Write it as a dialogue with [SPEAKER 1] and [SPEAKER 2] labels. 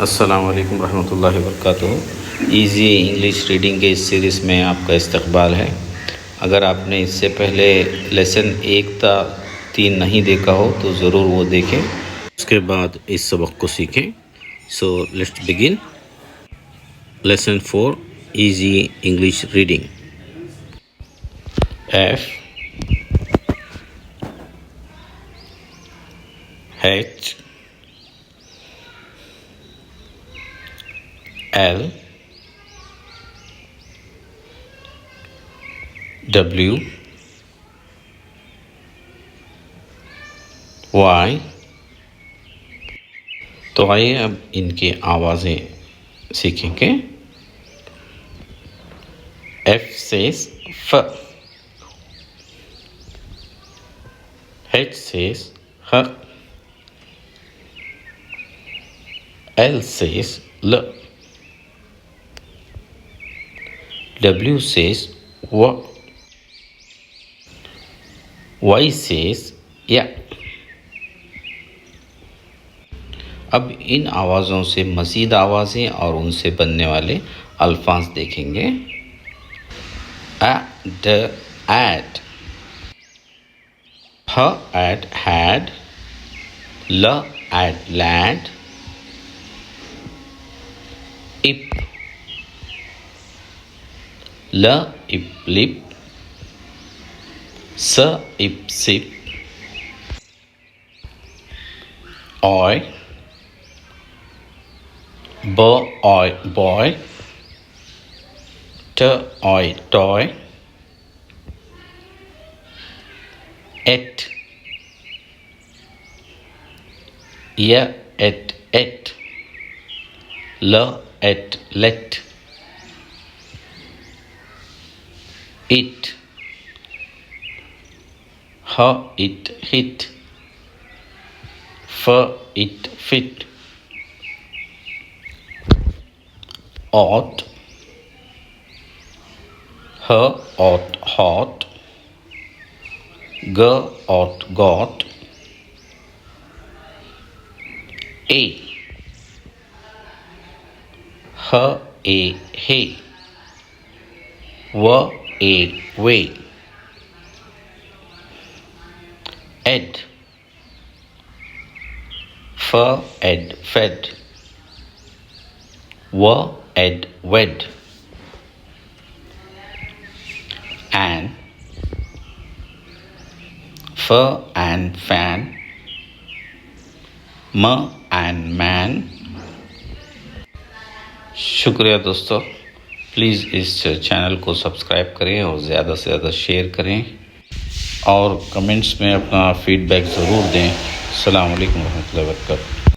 [SPEAKER 1] अस्सलाम वालेकुम रहमतुल्लाहि व बरकातुहू। ईज़ी इंग्लिश रीडिंग के इस सीरीज़ में आपका इस्तकबाल है। अगर आपने इससे पहले लेसन 1 ता 3 नहीं देखा हो तो ज़रूर वो देखें, उसके बाद इस सबक को सीखें। So let's begin. Lesson 4 easy English reading. F H L W Y। तो आइए अब इनकी आवाज़ें सीखेंगे। F says F, H says H, L says L, W says W, Y says Y। अब इन आवाज़ों से मज़ीद आवाज़ें और उनसे बनने वाले अल्फाज देखेंगे। add, add had, add lad, ip, lip, ip sip, boy, boy, toy, et, et, let, it, it hit, it fit, ought, ought hot, ought got, a hey, a way, ed, ed fed, ed wed, and and fan, and man। शुक्रिया दोस्तों, please इस channel को subscribe करें और ज़्यादा से ज़्यादा share करें और कमेंट्स में अपना फ़ीडबैक ज़रूर दें। अस्सलाम वालेकुम रहमतुल्लाहि व बरकातुहू।